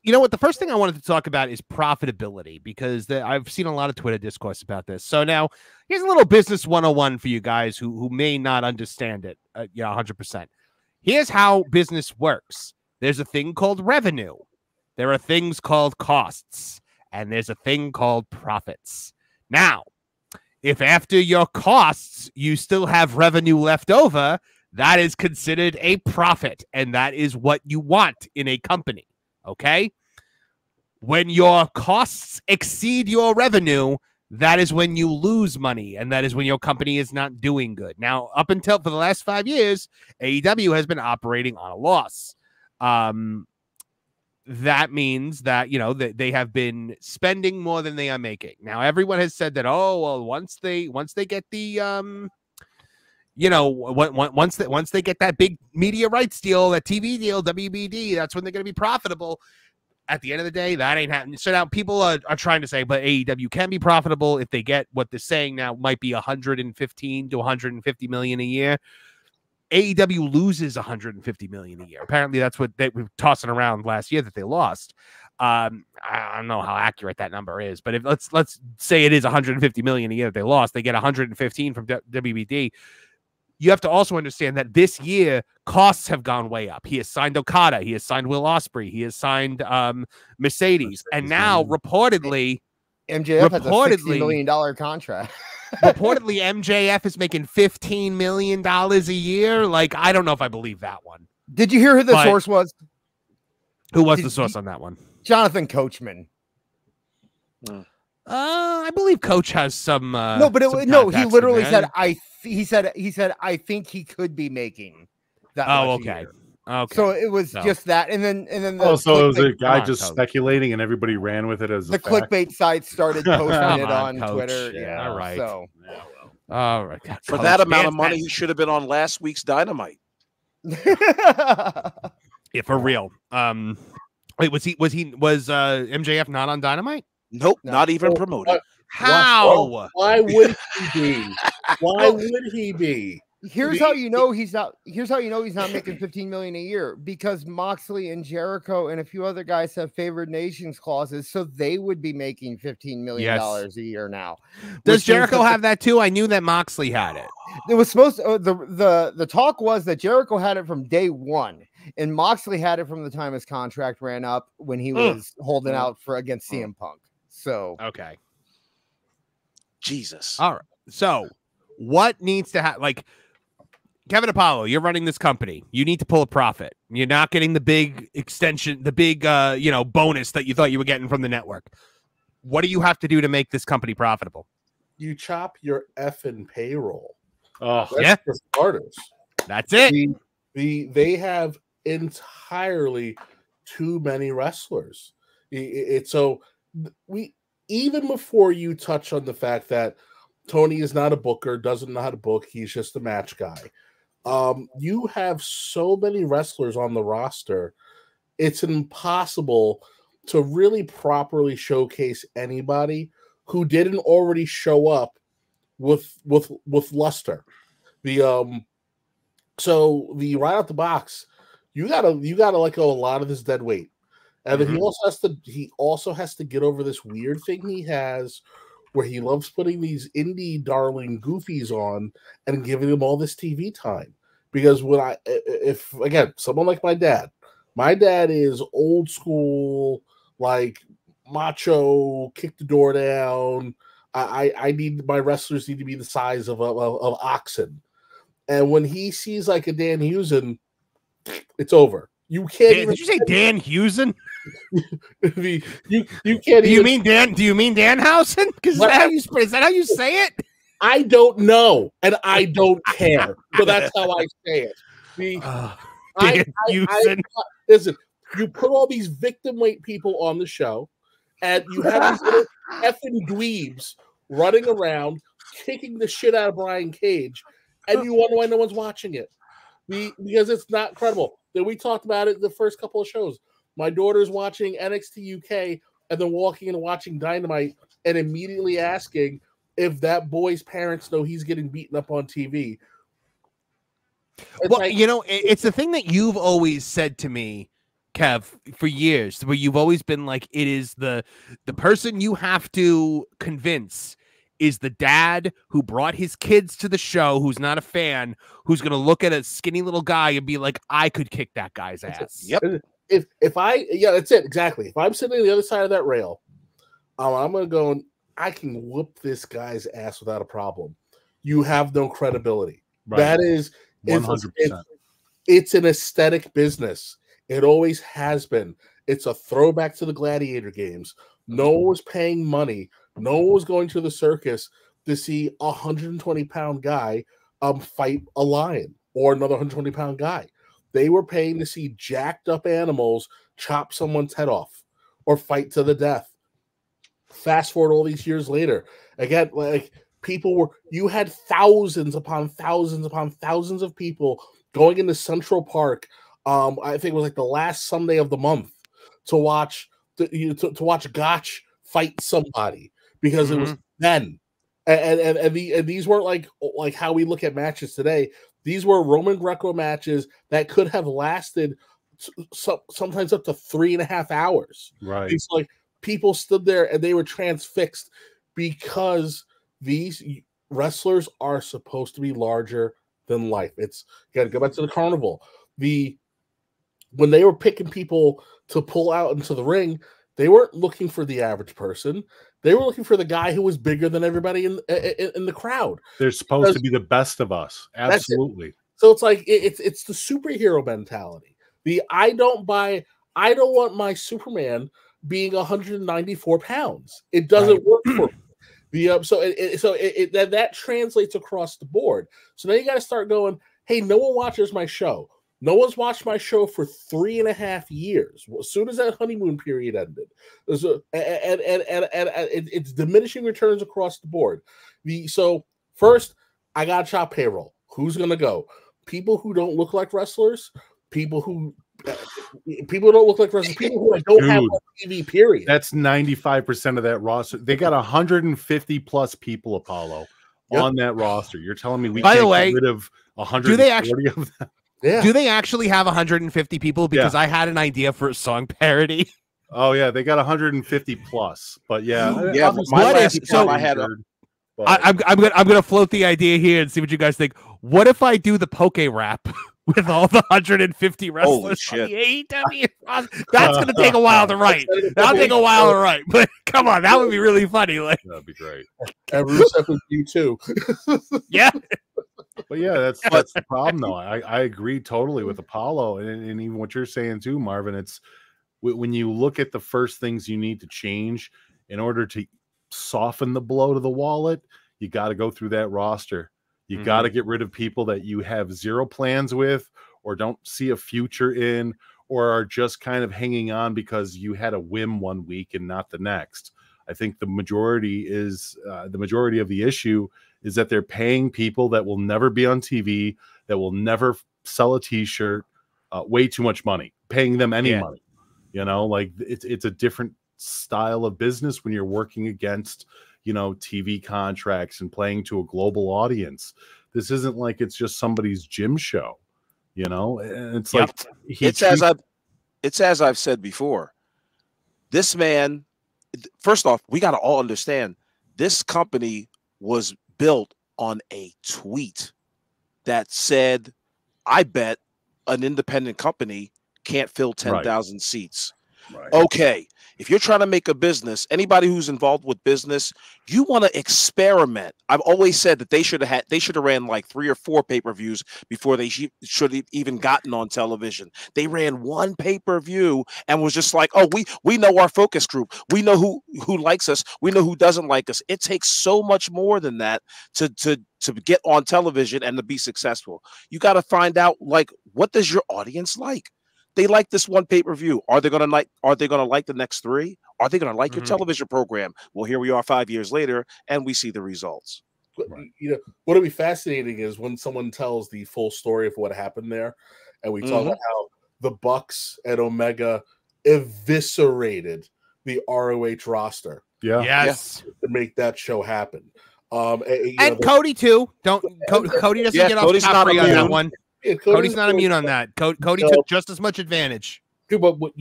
You know what? The first thing I wanted to talk about is profitability, because I've seen a lot of Twitter discourse about this. So now here's a little business 101 for you guys who may not understand it. 100%. Here's how business works. There's a thing called revenue. There are things called costs, and there's a thing called profits. Now, if after your costs, you still have revenue left over, that is considered a profit, and that is what you want in a company. Okay? When your costs exceed your revenue, that is when you lose money, and that is when your company is not doing good. Now, up until for the last 5 years, AEW has been operating on a loss. That means that, that they have been spending more than they are making. Now, everyone has said that, oh, well, once they get the once they get that big media rights deal, that TV deal, WBD, that's when they're going to be profitable. At the end of the day, that ain't happening. So now people are trying to say, but AEW can be profitable if they get what they're saying now might be 115 to 150 million a year. AEW loses 150 million a year. Apparently, that's what they were tossing around last year that they lost. I don't know how accurate that number is, but if let's say it is 150 million a year that they lost, they get 115 from WBD. You have to also understand that this year costs have gone way up. He has signed Okada, he has signed Will Ospreay, he has signed Mercedes, and now reportedly MJF has a $60 million contract. Reportedly, MJF is making $15 million a year. Like, I don't know if I believe that one. Did you hear who the source was? Who was the source on that one? Jonathan Coachman. I believe Coach has some. He literally said, he said, I think he could be making that. Oh, okay. Okay. So it was just that, and then so it was a guy just speculating, and everybody ran with it as the clickbait sites started posting it on Twitter. Yeah, all right. So, all right. For that amount of money, he should have been on last week's Dynamite. Yeah, for real. Wait, was MJF not on Dynamite? Nope, not even promoted. How? Why would he be? Why would he be? Here's how you know he's not making 15 million a year, because Moxley and Jericho and a few other guys have favored nations clauses, so they would be making $15 million a year now. Does Jericho have that too? I knew that Moxley had it. It was supposed to, the talk was that Jericho had it from day one, and Moxley had it from the time his contract ran up when he was holding out against CM Punk. So okay, Jesus. All right. So what needs to happen? Like, Kevin Apollo, you're running this company. You need to pull a profit. You're not getting the big extension, the big, bonus that you thought you were getting from the network. What do you have to do to make this company profitable? You chop your effing payroll. That's for starters. That's it. They have entirely too many wrestlers. Even before you touch on the fact that Tony is not a booker, doesn't know how to book, he's just a match guy. You have so many wrestlers on the roster, it's impossible to really properly showcase anybody who didn't already show up with luster. So the right out the box, you gotta let go a lot of this dead weight. And then he also has to get over this weird thing he has where he loves putting these indie darling goofies on and giving them all this TV time. Because if someone like my dad is old school, like macho, kick the door down. My wrestlers need to be the size of oxen. And when he sees like a Dan Hughes, it's over. You can't. Did you say Dan Hughes? you can't. Do you mean Danhausen? Because is that how you say it? I don't know, and I don't care. So that's how I say it. Listen, you put all these victim weight people on the show, and you have these little effing dweebs running around kicking the shit out of Brian Cage, and you wonder why no one's watching it. Because it's not credible. Then we talked about it the first couple of shows. My daughter's watching NXT UK and then walking and watching Dynamite and immediately asking if that boy's parents know he's getting beaten up on TV. It's the thing that you've always said to me Kev, for years, where you've always been like, it is the person you have to convince is the dad who brought his kids to the show, who's not a fan, who's going to look at a skinny little guy and be like, I could kick that guy's ass. Yep. That's it. Exactly. If I'm sitting on the other side of that rail, I'm going to go and I can whoop this guy's ass without a problem. You have no credibility. Right. That is 100%. It's an aesthetic business. It always has been. It's a throwback to the gladiator games. No one was paying money. No one was going to the circus to see a 120-pound guy fight a lion or another 120-pound guy. They were paying to see jacked up animals chop someone's head off or fight to the death. Fast forward all these years later, again, like you had thousands upon thousands upon thousands of people going into Central Park. I think it was like the last Sunday of the month to watch Gotch fight somebody because it was then. And these weren't like how we look at matches today. These were Roman Greco matches that could have lasted sometimes up to 3.5 hours. Right. It's like people stood there and they were transfixed because these wrestlers are supposed to be larger than life. It's got to go back to the carnival. When they were picking people to pull out into the ring, they weren't looking for the average person. They were looking for the guy who was bigger than everybody in the crowd. They're supposed to be the best of us. Absolutely. So it's like it's the superhero mentality. I don't want my Superman being 194 pounds. It doesn't work for me. That translates across the board. So now you got to start going, hey, no one watches my show. No one's watched my show for 3.5 years. As soon as that honeymoon period ended, it's diminishing returns across the board. So first, I got to chop payroll. Who's going to go? People who don't look like wrestlers. People who don't look like wrestlers. People who don't have on TV. Period. That's 95% of that roster. They got 150 plus people, Apollo, on that roster. You're telling me we can't get rid of 140 of them? Yeah. Do they actually have 150 people? Because I had an idea for a song parody. Oh yeah, they got 150 plus. But I'm gonna float the idea here and see what you guys think. What if I do the poke rap with all the 150 wrestlers on the AEW? That's gonna take a while to write. That'll take a while to write. But come on, that would be really funny. Like that'd be great. And Rusev with you too. Yeah. But yeah, that's the problem, though. I agree totally with Apollo, and even what you're saying too, Marvin. It's when you look at the first things you need to change in order to soften the blow to the wallet, you got to go through that roster. You got to get rid of people that you have zero plans with, or don't see a future in, or are just kind of hanging on because you had a whim one week and not the next. I think the majority of the issue is that they're paying people that will never be on TV, that will never sell a T-shirt, way too much money, paying them any money. You know, like it's a different style of business when you're working against, TV contracts and playing to a global audience. This isn't like it's just somebody's gym show, and it's like it's as I've said before. This man, first off, we got to all understand this company was built on a tweet that said, I bet an independent company can't fill 10,000 seats. Right. Okay. If you're trying to make a business, anybody who's involved with business, you want to experiment. I've always said that they should have ran like 3 or 4 pay-per-views before they should have even gotten on television. They ran one pay-per-view and was just like, oh, we know our focus group. We know who likes us. We know who doesn't like us. It takes so much more than that to get on television and to be successful. You got to find out, like, what does your audience like? They like this one pay-per-view. Are they gonna like the next 3? Are they gonna like your television program? Well, here we are 5 years later, and we see the results. Right. What'll be fascinating is when someone tells the full story of what happened there, and we talk about how the Bucks and Omega eviscerated the ROH roster. Yeah. Yes. To make that show happen. And Cody too. Cody doesn't get off scot-free on that one. Yeah, Cody's not immune on that. Cody took just as much advantage. But when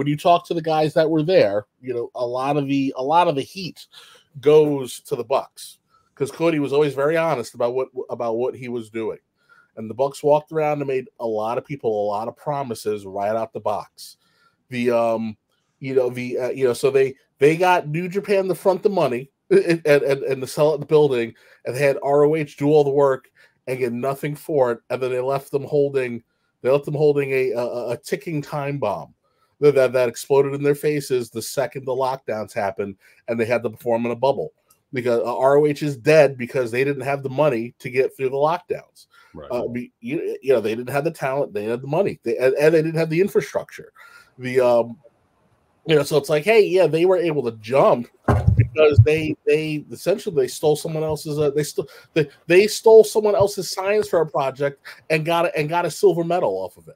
you talk to the guys that were there, a lot of the heat goes to the Bucks, because Cody was always very honest about what he was doing, and the Bucks walked around and made a lot of people a lot of promises right out the box. So they got New Japan to front the money and to sell it in the building, and they had ROH do all the work and get nothing for it, and then they left them holding a ticking time bomb that exploded in their faces the second the lockdowns happened, and they had to perform in a bubble, because ROH is dead because they didn't have the money to get through the lockdowns. Right. They didn't have the talent, they had the money, and they didn't have the infrastructure. So it's like, hey, yeah, they were able to jump because they essentially stole someone else's they stole someone else's science for a project and got a silver medal off of it.